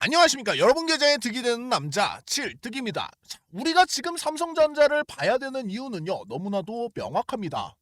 안녕하십니까. 여러분 계좌에 득이 되는 남자 칠득입니다. 자, 우리가 지금 삼성전자를 봐야 되는 이유는요, 너무나도 명확합니다.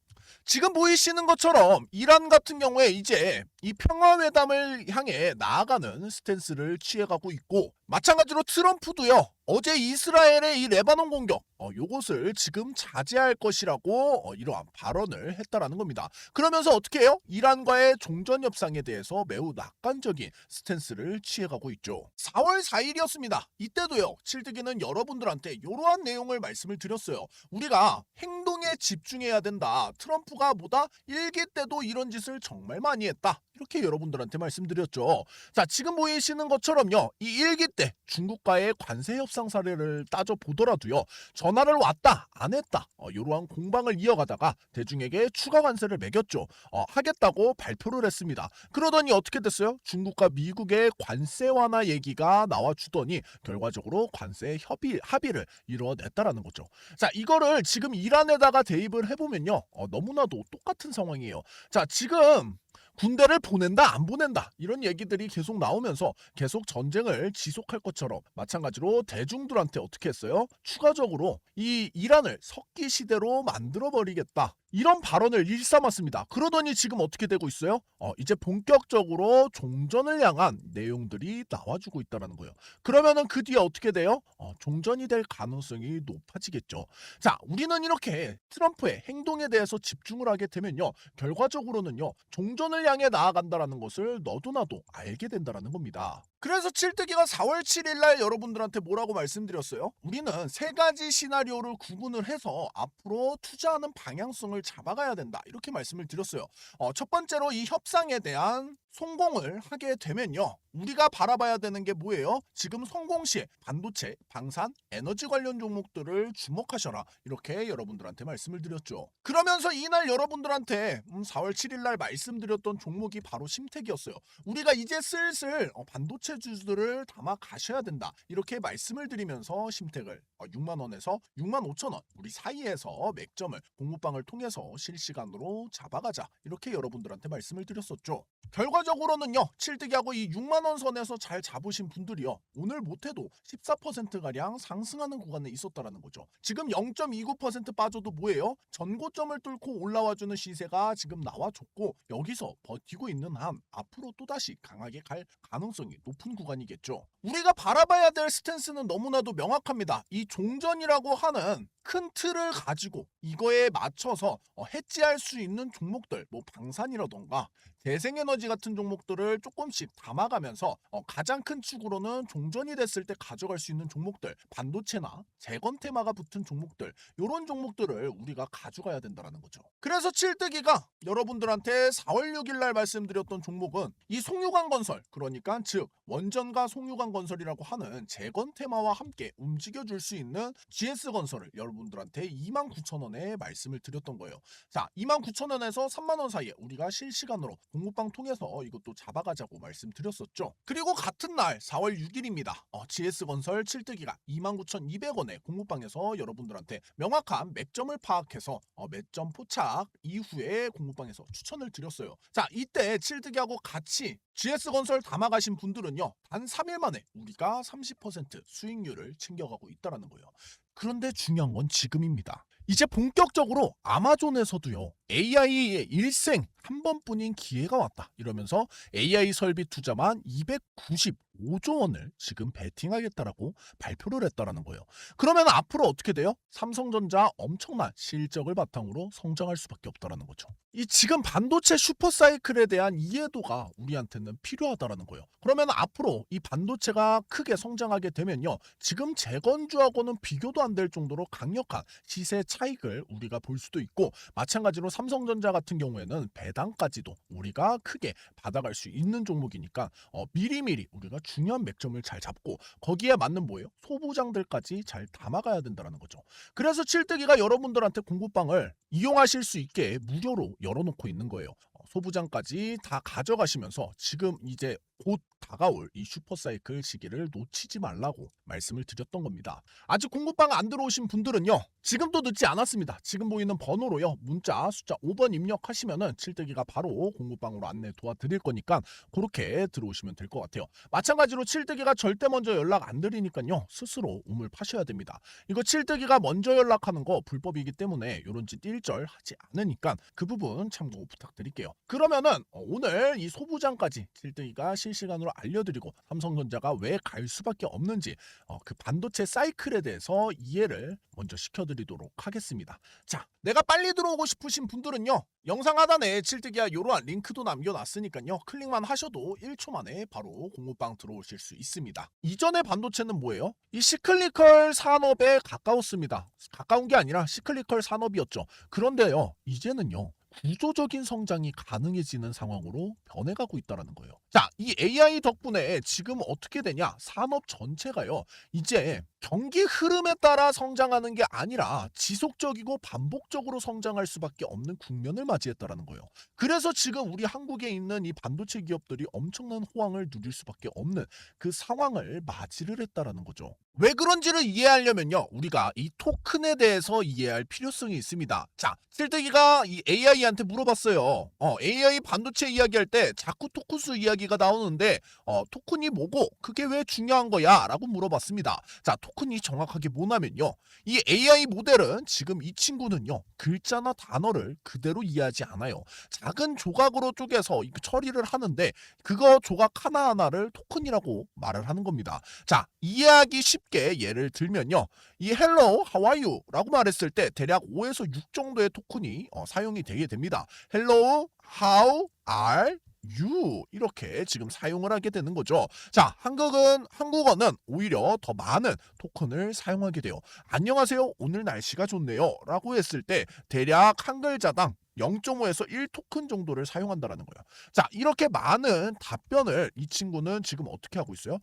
지금 보이시는 것처럼 이란 같은 경우에 이제 이 평화회담을 향해 나아가는 스탠스를 취해가고 있고, 마찬가지로 트럼프도요, 어제 이스라엘의 이 레바논 공격 요것을 지금 자제할 것이라고 이러한 발언을 했다라는 겁니다. 그러면서 어떻게 해요? 이란과의 종전 협상에 대해서 매우 낙관적인 스탠스를 취해가고 있죠. 4월 4일이었습니다. 이때도요, 칠득이는 여러분들한테 이러한 내용을 말씀을 드렸어요. 우리가 행동에 집중해야 된다. 트럼프가 뭐다? 일기 때도 이런 짓을 정말 많이 했다. 이렇게 여러분들한테 말씀드렸죠. 자, 지금 보이시는 것처럼요, 이 일기 때 중국과의 관세 협상 사례를 따져 보더라도요, 전화를 왔다 안 했다 이러한 공방을 이어가다가 대중에게 추가 관세를 매겼죠. 하겠다고 발표를 했습니다. 그러더니 어떻게 됐어요? 중국과 미국의 관세 완화 얘기가 나와주더니 결과적으로 관세 합의를 이뤄냈다라는 거죠. 자, 이거를 지금 이란에다가 대입을 해보면요, 너무나도 똑같은 상황이에요. 자, 지금 군대를 보낸다 안 보낸다 이런 얘기들이 계속 나오면서 계속 전쟁을 지속할 것처럼, 마찬가지로 대중들한테 어떻게 했어요? 추가적으로 이 이란을 석기 시대로 만들어 버리겠다, 이런 발언을 일삼았습니다. 그러더니 지금 어떻게 되고 있어요? 이제 본격적으로 종전을 향한 내용들이 나와주고 있다는 거예요. 그러면은 그 뒤에 어떻게 돼요? 종전이 될 가능성이 높아지겠죠. 자, 우리는 이렇게 트럼프의 행동에 대해서 집중을 하게 되면요, 결과적으로는요, 종전을 향해 나아간다라는 것을 너도나도 알게 된다라는 겁니다. 그래서 칠뜨기가 4월 7일 날 여러분들한테 뭐라고 말씀드렸어요? 우리는 세 가지 시나리오를 구분을 해서 앞으로 투자하는 방향성을 잡아가야 된다, 이렇게 말씀을 드렸어요. 첫 번째로 이 협상에 대한 성공을 하게 되면요, 우리가 바라봐야 되는 게 뭐예요? 지금 성공 시에 반도체, 방산, 에너지 관련 종목들을 주목하셔라, 이렇게 여러분들한테 말씀을 드렸죠. 그러면서 이날 여러분들한테 4월 7일 날 말씀드렸던 종목이 바로 심택이었어요. 우리가 이제 슬슬 반도체 주주들을 담아 가셔야 된다, 이렇게 말씀을 드리면서 심택을 6만원에서 65,000원 우리 사이에서 맥점을 공모방을 통해서 실시간으로 잡아가자, 이렇게 여러분들한테 말씀을 드렸었죠. 결과적으로는요, 칠뜨기하고 이 6만원 선에서 잘 잡으신 분들이요, 오늘 못해도 14%가량 상승하는 구간에 있었다라는 거죠. 지금 0.29% 빠져도 뭐예요? 전고점을 뚫고 올라와주는 시세가 지금 나와줬고, 여기서 버티고 있는 한 앞으로 또다시 강하게 갈 가능성이 높은 구간이겠죠. 우리가 바라봐야 될 스탠스는 너무나도 명확합니다. 이 종전이라고 하는 큰 틀을 가지고 이거에 맞춰서 해지할 수 있는 종목들, 뭐 방산이라던가 재생에너지 같은 종목들을 조금씩 담아가면서 가장 큰 축으로는 종전이 됐을 때 가져갈 수 있는 종목들, 반도체나 재건 테마가 붙은 종목들, 이런 종목들을 우리가 가져가야 된다는 거죠. 그래서 칠뜨기가 여러분들한테 4월 6일 날 말씀드렸던 종목은 이 송유관 건설, 그러니까 즉 원전과 송유관 건설이라고 하는 재건 테마와 함께 움직여줄 수 있는 GS건설을 여러분들한테 29,000원에 말씀을 드렸던 거예요. 자, 29,000원에서 3만원 사이에 우리가 실시간으로 공모방 통해서 이것도 잡아가자고 말씀드렸었죠. 그리고 같은 날 4월 6일입니다. GS건설 칠뜨기가 29,200원에 공모방에서 여러분들한테 명확한 맥점을 파악해서 매점 포착 이후에 공모방에서 추천을 드렸어요. 자, 이때 칠뜨기하고 같이 GS건설 담아가신 분들은요, 단 3일 만에 우리가 30% 수익률을 챙겨가고 있다는 거예요. 그런데 중요한 건 지금입니다. 이제 본격적으로 아마존에서도요, AI의 일생 한 번뿐인 기회가 왔다, 이러면서 AI 설비 투자만 295조 원을 지금 베팅하겠다라고 발표를 했다라는 거예요. 그러면 앞으로 어떻게 돼요? 삼성전자 엄청난 실적을 바탕으로 성장할 수밖에 없다라는 거죠. 이 지금 반도체 슈퍼사이클에 대한 이해도가 우리한테는 필요하다라는 거예요. 그러면 앞으로 이 반도체가 크게 성장하게 되면요, 지금 재건주하고는 비교도 안 될 정도로 강력한 시세 차익을 우리가 볼 수도 있고, 마찬가지로 삼성전자 같은 경우에는 배당까지도 우리가 크게 받아갈 수 있는 종목이니까 미리미리 우리가 중요한 맥점을 잘 잡고 거기에 맞는 뭐예요? 소부장들까지 잘 담아가야 된다는 거죠. 그래서 칠뜨기가 여러분들한테 공부방을 이용하실 수 있게 무료로 열어놓고 있는 거예요. 소부장까지 다 가져가시면서 지금 이제 곧 다가올 이 슈퍼사이클 시기를 놓치지 말라고 말씀을 드렸던 겁니다. 아직 공부방 안 들어오신 분들은요, 지금도 늦지 않았습니다. 지금 보이는 번호로요, 문자 숫자 5번 입력하시면은 칠뜨기가 바로 공부방으로 안내 도와드릴 거니까 그렇게 들어오시면 될 것 같아요. 마찬가지로 칠뜨기가 절대 먼저 연락 안 드리니까요, 스스로 우물 파셔야 됩니다. 이거 칠뜨기가 먼저 연락하는 거 불법이기 때문에 요런 짓 일절 하지 않으니까 그 부분 참고 부탁드릴게요. 그러면은 오늘 이 소부장까지 칠뜨기가 실시간으로 알려드리고 삼성전자가 왜 갈 수밖에 없는지 그 반도체 사이클에 대해서 이해를 먼저 시켜드리도록 하겠습니다. 자, 내가 빨리 들어오고 싶으신 분들은요, 영상 하단에 칠뜨기야 요러한 링크도 남겨놨으니까요, 클릭만 하셔도 1초 만에 바로 공부방 들어오실 수 있습니다. 이전의 반도체는 뭐예요? 이 시클리컬 산업에 가까웠습니다. 가까운 게 아니라 시클리컬 산업이었죠. 그런데요, 이제는요, 구조적인 성장이 가능해지는 상황으로 변해가고 있다는 거예요. 자, 이 AI 덕분에 지금 어떻게 되냐? 산업 전체가요, 이제 경기 흐름에 따라 성장하는 게 아니라 지속적이고 반복적으로 성장할 수밖에 없는 국면을 맞이했다라는 거예요. 그래서 지금 우리 한국에 있는 이 반도체 기업들이 엄청난 호황을 누릴 수밖에 없는 그 상황을 맞이를 했다라는 거죠. 왜 그런지를 이해하려면요, 우리가 이 토큰에 대해서 이해할 필요성이 있습니다. 자, 칠뜨기가 이 AI한테 물어봤어요. AI 반도체 이야기할 때 자꾸 토큰수 이야기가 나오는데 토큰이 뭐고 그게 왜 중요한 거야? 라고 물어봤습니다. 자, 토큰이 정확하게 뭐냐면요, 이 AI 모델은 지금 이 친구는요, 글자나 단어를 그대로 이해하지 않아요. 작은 조각으로 쪼개서 처리를 하는데 그거 조각 하나하나를 토큰이라고 말을 하는 겁니다. 자, 이해하기 쉽게 예를 들면요, 이 hello, how are you? 라고 말했을 때 대략 5에서 6 정도의 토큰이 사용이 되게 됩니다. hello, how are you? 이렇게 지금 사용을 하게 되는 거죠. 자, 한국어는 오히려 더 많은 토큰을 사용하게 돼요. 안녕하세요, 오늘 날씨가 좋네요 라고 했을 때 대략 한 글자당 0.5에서 1 토큰 정도를 사용한다라는 거예요. 자, 이렇게 많은 답변을 이 친구는 지금 어떻게 하고 있어요?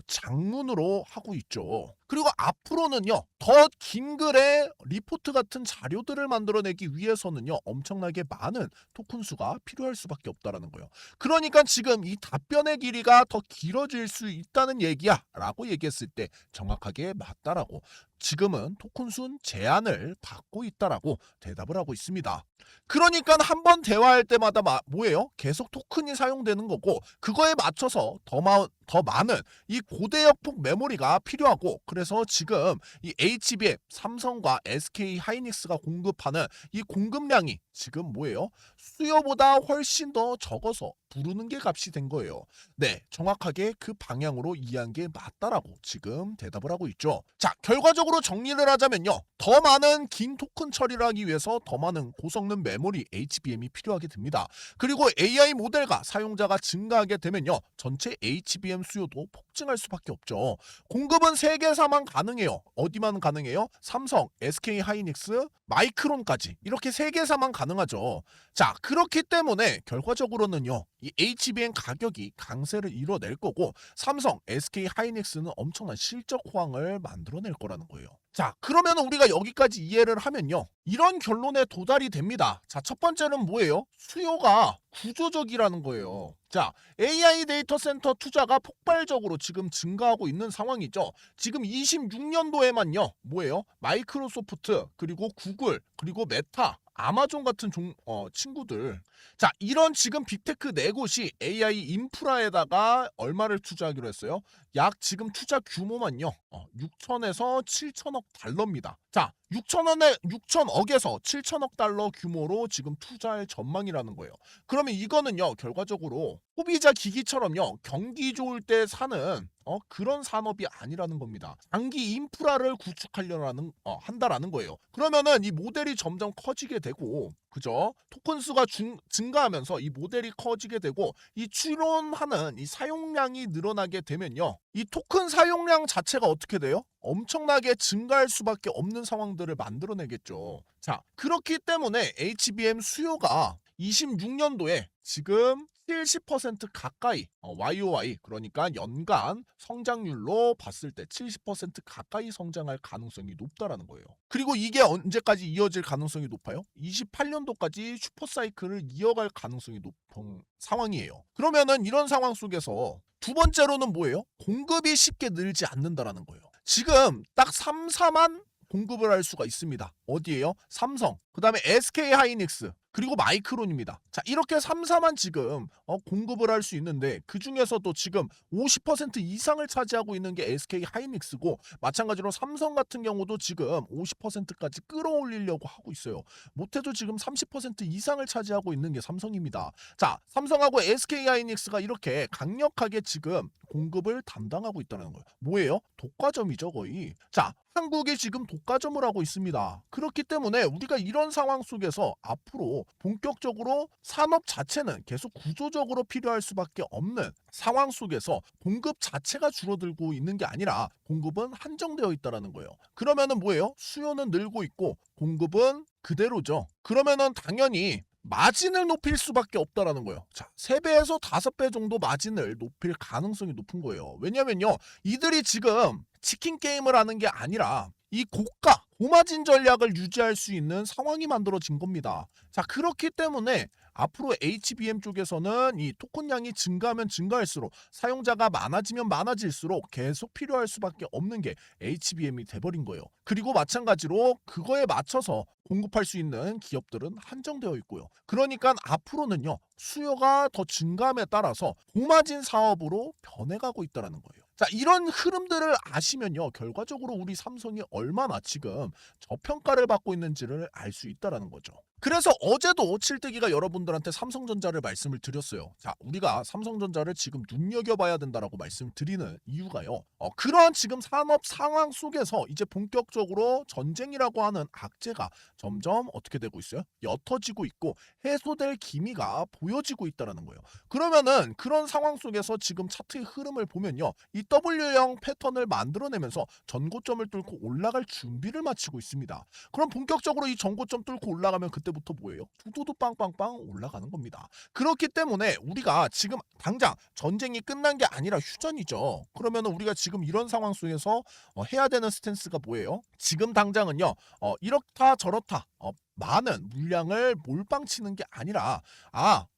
장문으로 하고 있죠. 그리고 앞으로는요, 더 긴 글의 리포트 같은 자료들을 만들어내기 위해서는요, 엄청나게 많은 토큰 수가 필요할 수밖에 없다라는 거예요. 그러니까 지금 이 답변의 길이가 더 길어질 수 있다는 얘기야 라고 얘기했을 때 정확하게 맞다라고, 지금은 토큰 순 제한을 받고 있다라고 대답을 하고 있습니다. 그러니까 한 번 대화할 때마다 뭐예요? 계속 토큰이 사용되는 거고, 그거에 맞춰서 더 많은 이 고대역폭 메모리가 필요하고, 그래서 지금 이 HBM, 삼성과 SK 하이닉스가 공급하는 이 공급량이 지금 뭐예요? 수요보다 훨씬 더 적어서 부르는 게 값이 된 거예요. 네, 정확하게 그 방향으로 이해한 게 맞다라고 지금 대답을 하고 있죠. 자, 결과적으로 정리를 하자면요, 더 많은 긴 토큰 처리를 하기 위해서 더 많은 고성능 메모리 HBM이 필요하게 됩니다. 그리고 AI 모델과 사용자가 증가하게 되면요, 전체 HBM 수요도 폭증할 수밖에 없죠. 공급은 세계사만 가능해요. 어디만 가능해요? 삼성, SK 하이닉스, 마이크론까지 이렇게 세계사만 가능하죠. 자, 그렇기 때문에 결과적으로는요, 이 HBM 가격이 강세를 이뤄낼 거고, 삼성, SK 하이닉스는 엄청난 실적 호황을 만들어낼 거라는 거예요. 자, 그러면 우리가 여기까지 이해를 하면요, 이런 결론에 도달이 됩니다. 자, 첫 번째는 뭐예요? 수요가 구조적이라는 거예요. 자, AI 데이터 센터 투자가 폭발적으로 지금 증가하고 있는 상황이죠. 지금 26년도에만요, 뭐예요? 마이크로소프트, 그리고 구글, 그리고 메타, 아마존 같은 친구들, 자, 이런 지금 빅테크 네 곳이 AI 인프라에다가 얼마를 투자하기로 했어요? 약 지금 투자 규모만요, 6천에서 7천억 달러입니다. 자, 6천억에서 7천억 달러 규모로 지금 투자할 전망이라는 거예요. 그러면 이거는요, 결과적으로 소비자 기기처럼요, 경기 좋을 때 사는 그런 산업이 아니라는 겁니다. 장기 인프라를 구축하려는 한다라는 거예요. 그러면은 이 모델이 점점 커지게 되고, 그죠? 토큰 수가 증가하면서 이 모델이 커지게 되고, 이 추론하는 이 사용량이 늘어나게 되면요, 이 토큰 사용량 자체가 어떻게 돼요? 엄청나게 증가할 수밖에 없는 상황들을 만들어내겠죠. 자, 그렇기 때문에 HBM 수요가 26년도에 지금 70% 가까이 YOY 그러니까 연간 성장률로 봤을 때 70% 가까이 성장할 가능성이 높다라는 거예요. 그리고 이게 언제까지 이어질 가능성이 높아요? 28년도까지 슈퍼사이클을 이어갈 가능성이 높은 상황이에요. 그러면은 이런 상황 속에서 두 번째로는 뭐예요? 공급이 쉽게 늘지 않는다라는 거예요. 지금 딱 3사만 공급을 할 수가 있습니다. 어디에요? 삼성, 그 다음에 SK 하이닉스, 그리고 마이크론입니다. 자, 이렇게 3사만 지금 공급을 할 수 있는데 그 중에서도 지금 50% 이상을 차지하고 있는 게 SK 하이닉스고 마찬가지로 삼성 같은 경우도 지금 50%까지 끌어올리려고 하고 있어요. 못해도 지금 30% 이상을 차지하고 있는 게 삼성입니다. 자, 삼성하고 SK 하이닉스가 이렇게 강력하게 지금 공급을 담당하고 있다는 거예요. 뭐예요? 독과점이죠, 거의. 자, 한국이 지금 독과점을 하고 있습니다. 그렇기 때문에 우리가 이런 상황 속에서 앞으로 본격적으로 산업 자체는 계속 구조적으로 필요할 수밖에 없는 상황 속에서 공급 자체가 줄어들고 있는 게 아니라 공급은 한정되어 있다는 거예요. 그러면은 뭐예요? 수요는 늘고 있고 공급은 그대로죠. 그러면은 당연히 마진을 높일 수밖에 없다라는 거예요. 자, 3배에서 5배 정도 마진을 높일 가능성이 높은 거예요. 왜냐면요, 이들이 지금 치킨 게임을 하는 게 아니라 이 고마진 전략을 유지할 수 있는 상황이 만들어진 겁니다. 자, 그렇기 때문에 앞으로 HBM 쪽에서는 이 토큰량이 증가하면 증가할수록 사용자가 많아지면 많아질수록 계속 필요할 수밖에 없는 게 HBM이 돼버린 거예요. 그리고 마찬가지로 그거에 맞춰서 공급할 수 있는 기업들은 한정되어 있고요. 그러니까 앞으로는요, 수요가 더 증가함에 따라서 고마진 사업으로 변해가고 있다는 거예요. 자, 이런 흐름들을 아시면요, 결과적으로 우리 삼성이 얼마나 지금 저평가를 받고 있는지를 알 수 있다는 거죠. 그래서 어제도 칠뜨기가 여러분들한테 삼성전자를 말씀을 드렸어요. 자, 우리가 삼성전자를 지금 눈여겨봐야 된다라고 말씀드리는 이유가요. 그러한 지금 산업 상황 속에서 이제 본격적으로 전쟁이라고 하는 악재가 점점 어떻게 되고 있어요? 옅어지고 있고 해소될 기미가 보여지고 있다는 거예요. 그러면은 그런 상황 속에서 지금 차트의 흐름을 보면요, 이 W형 패턴을 만들어내면서 전고점을 뚫고 올라갈 준비를 마치고 있습니다. 그럼 본격적으로 이 전고점 뚫고 올라가면 그때부터 뭐예요? 두두두 빵빵빵 올라가는 겁니다. 그렇기 때문에 우리가 지금 당장 전쟁이 끝난 게 아니라 휴전이죠. 그러면 우리가 지금 이런 상황 속에서 해야 되는 스탠스가 뭐예요? 지금 당장은요, 이렇다 저렇다 많은 물량을 몰빵치는 게 아니라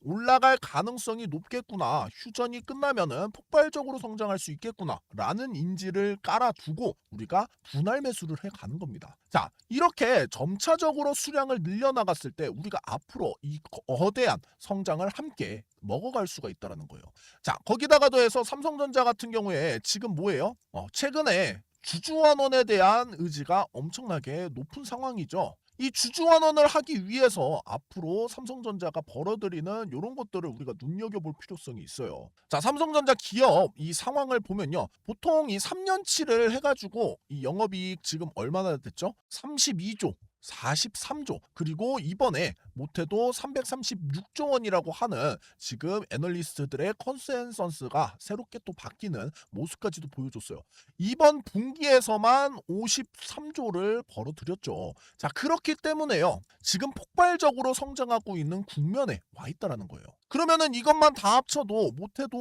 올라갈 가능성이 높겠구나, 휴전이 끝나면은 폭발적으로 성장할 수 있겠구나 라는 인지를 깔아두고 우리가 분할 매수를 해가는 겁니다. 자, 이렇게 점차적으로 수량을 늘려나갔을 때 우리가 앞으로 이 거대한 성장을 함께 먹어갈 수가 있다는 거예요. 자, 거기다가 더해서 삼성전자 같은 경우에 지금 뭐예요? 최근에 주주환원에 대한 의지가 엄청나게 높은 상황이죠. 이 주주환원을 하기 위해서 앞으로 삼성전자가 벌어들이는 이런 것들을 우리가 눈여겨볼 필요성이 있어요. 자, 삼성전자 기업 이 상황을 보면요, 보통 이 3년치를 해가지고 이 영업이익 지금 얼마나 됐죠? 32조 43조, 그리고 이번에 못해도 336조 원이라고 하는 지금 애널리스트들의 컨센서스가 새롭게 또 바뀌는 모습까지도 보여줬어요. 이번 분기에서만 53조를 벌어들였죠. 자, 그렇기 때문에요, 지금 폭발적으로 성장하고 있는 국면에 와 있다라는 거예요. 그러면은 이것만 다 합쳐도 못해도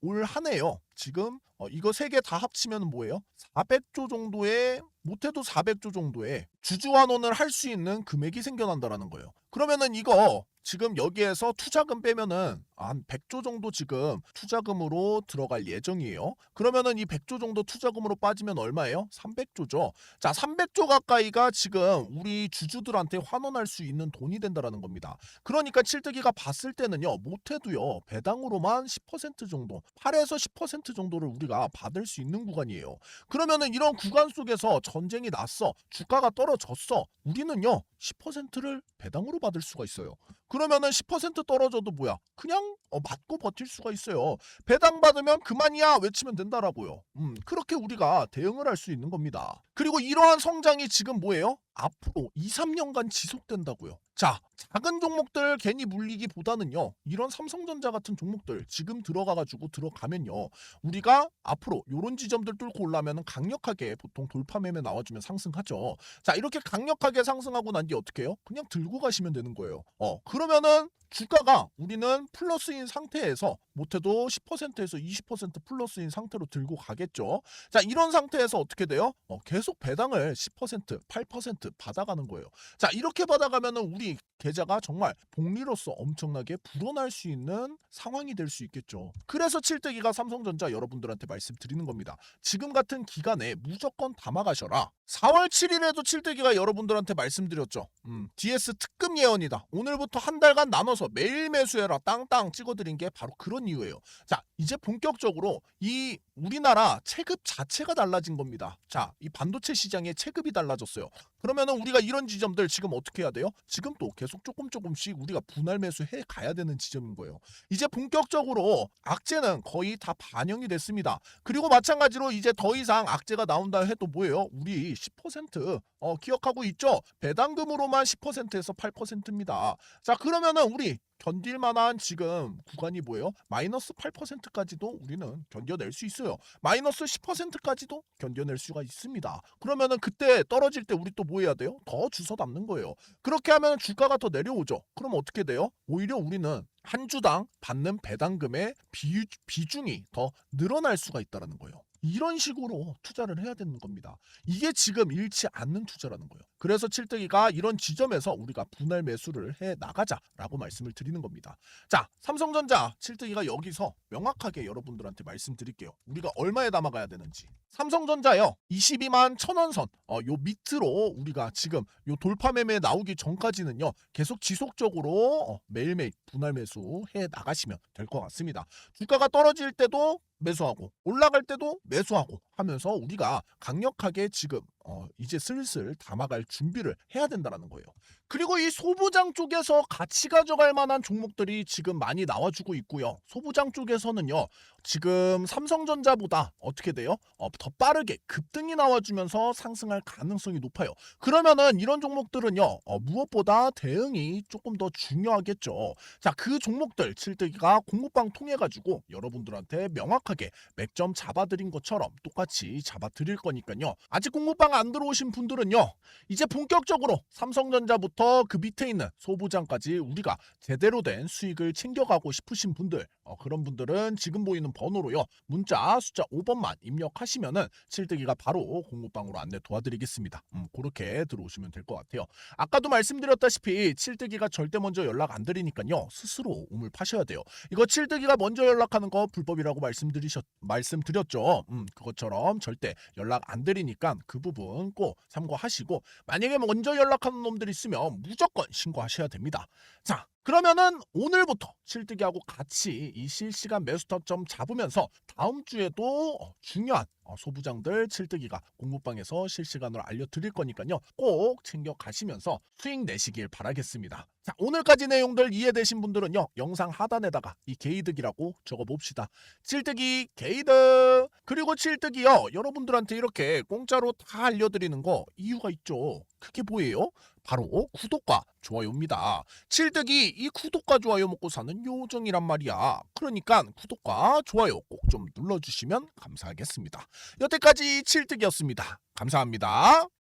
올 한 해요, 지금 이거 3개 다 합치면 뭐예요? 400조 정도의, 못해도 400조 정도의 주주환원을 할 수 있는 금액이 생겨난다라는 거예요. 그러면은 이거 지금 여기에서 투자금 빼면은 한 100조 정도 지금 투자금으로 들어갈 예정이에요. 그러면은 이 100조 정도 투자금으로 빠지면 얼마예요? 300조죠. 자, 300조 가까이가 지금 우리 주주들한테 환원할 수 있는 돈이 된다라는 겁니다. 그러니까 칠뜨기가 봤을 때는요, 못해도요, 배당으로만 10% 정도, 8에서 10% 정도를 우리가 받을 수 있는 구간이에요. 그러면은 이런 구간 속에서 전쟁이 났어, 주가가 떨어졌어, 우리는요 10%를 배당으로 받을 수가 있어요. 그러면은 10% 떨어져도 뭐야, 그냥 맞고 버틸 수가 있어요. 배당 받으면 그만이야 외치면 된다라고요. 그렇게 우리가 대응을 할 수 있는 겁니다. 그리고 이러한 성장이 지금 뭐예요? 앞으로 2, 3년간 지속된다고요. 자, 작은 종목들 괜히 물리기보다는요, 이런 삼성전자 같은 종목들 지금 들어가면요, 우리가 앞으로 이런 지점들 뚫고 올라면 강력하게 보통 돌파 매매 나와주면 상승하죠. 자, 이렇게 강력하게 상승하고 난 뒤 어떻게 해요? 그냥 들고 가시면 되는 거예요. 그러면은 주가가 우리는 플러스인 상태에서 못해도 10%에서 20% 플러스인 상태로 들고 가겠죠. 자, 이런 상태에서 어떻게 돼요? 계속 배당을 10%, 8% 받아가는 거예요. 자, 이렇게 받아가면은 우리 계좌가 정말 복리로서 엄청나게 불어날 수 있는 상황이 될 수 있겠죠. 그래서 칠뜨기가 삼성전자 여러분들한테 말씀드리는 겁니다. 지금 같은 기간에 무조건 담아가셔라. 4월 7일에도 칠뜨기가 여러분들한테 말씀드렸죠. DS 특급 예언이다. 오늘부터 한 달간 나눠서 매일 매수해라. 땅땅 찍어드린 게 바로 그런 이유예요. 자, 이제 본격적으로 이 우리나라 체급 자체가 달라진 겁니다. 자, 이 반도체 시장의 체급이 달라졌어요. 그러면은 우리가 이런 지점들 지금 어떻게 해야 돼요? 지금 또 계속 조금씩 우리가 분할 매수해 가야 되는 지점인 거예요. 이제 본격적으로 악재는 거의 다 반영이 됐습니다. 그리고 마찬가지로 이제 더 이상 악재가 나온다 해도 뭐예요? 우리 10% 기억하고 있죠? 배당금으로만 10%에서 8%입니다. 자, 그러면은 우리 견딜 만한 지금 구간이 뭐예요? 마이너스 8%까지도 우리는 견뎌낼 수 있어요. 마이너스 10%까지도 견뎌낼 수가 있습니다. 그러면은 그때 떨어질 때 우리 또 뭐 해야 돼요? 더 주워 담는 거예요. 그렇게 하면 주가가 더 내려오죠. 그럼 어떻게 돼요? 오히려 우리는 한 주당 받는 배당금의 비중이 더 늘어날 수가 있다는 거예요. 이런 식으로 투자를 해야 되는 겁니다. 이게 지금 잃지 않는 투자라는 거예요. 그래서 칠뜨기가 이런 지점에서 우리가 분할 매수를 해 나가자라고 말씀을 드리는 겁니다. 자, 삼성전자 칠뜨기가 여기서 명확하게 여러분들한테 말씀드릴게요. 우리가 얼마에 담아가야 되는지. 삼성전자요 22만 1,000원 선 요 밑으로 우리가 지금 요 돌파 매매 나오기 전까지는요 계속 지속적으로 매일매일 분할 매수 해 나가시면 될 것 같습니다. 주가가 떨어질 때도 매수하고 올라갈 때도 매수하고 하면서 우리가 강력하게 지금 이제 슬슬 담아갈 준비를 해야 된다는 거예요. 그리고 이 소부장 쪽에서 같이 가져갈 만한 종목들이 지금 많이 나와주고 있고요. 소부장 쪽에서는요. 지금 삼성전자보다 어떻게 돼요? 더 빠르게 급등이 나와주면서 상승할 가능성이 높아요. 그러면은 이런 종목들은요. 무엇보다 대응이 조금 더 중요하겠죠. 자, 그 종목들 칠뜨기가 공모방 통해 가지고 여러분들한테 명확하게 맥점 잡아드린 것처럼 똑같이 잡아드릴 거니까요. 아직 공모방 안 들어오신 분들은요. 이제 본격적으로 삼성전자부터 그 밑에 있는 소부장까지 우리가 제대로 된 수익을 챙겨가고 싶으신 분들 그런 분들은 지금 보이는 번호로요. 문자 숫자 5번만 입력하시면은 칠뜨기가 바로 공모방으로 안내 도와드리겠습니다. 그렇게 들어오시면 될 것 같아요. 아까도 말씀드렸다시피 칠뜨기가 절대 먼저 연락 안 드리니까요. 스스로 우물 파셔야 돼요. 이거 칠뜨기가 먼저 연락하는 거 불법이라고 말씀드렸죠. 그것처럼 절대 연락 안 드리니까 그 부분 꼭 참고하시고 만약에 먼저 연락하는 놈들 있으면 무조건 신고하셔야 됩니다. 자, 그러면은 오늘부터 칠뜨기하고 같이 이 실시간 매수 타점 잡으면서 다음 주에도 중요한 소부장들 칠뜨기가 공모방에서 실시간으로 알려드릴 거니까요. 꼭 챙겨가시면서 수익 내시길 바라겠습니다. 자, 오늘까지 내용들 이해되신 분들은요. 영상 하단에다가 이 게이득이라고 적어봅시다. 칠뜨기 게이득. 그리고 칠뜨기요. 여러분들한테 이렇게 공짜로 다 알려드리는 거 이유가 있죠. 그게 뭐예요? 바로 구독과 좋아요입니다. 칠뜨기 이 구독과 좋아요 먹고 사는 요정이란 말이야. 그러니까 구독과 좋아요 꼭 좀 눌러주시면 감사하겠습니다. 여태까지 칠뜨기였습니다. 감사합니다.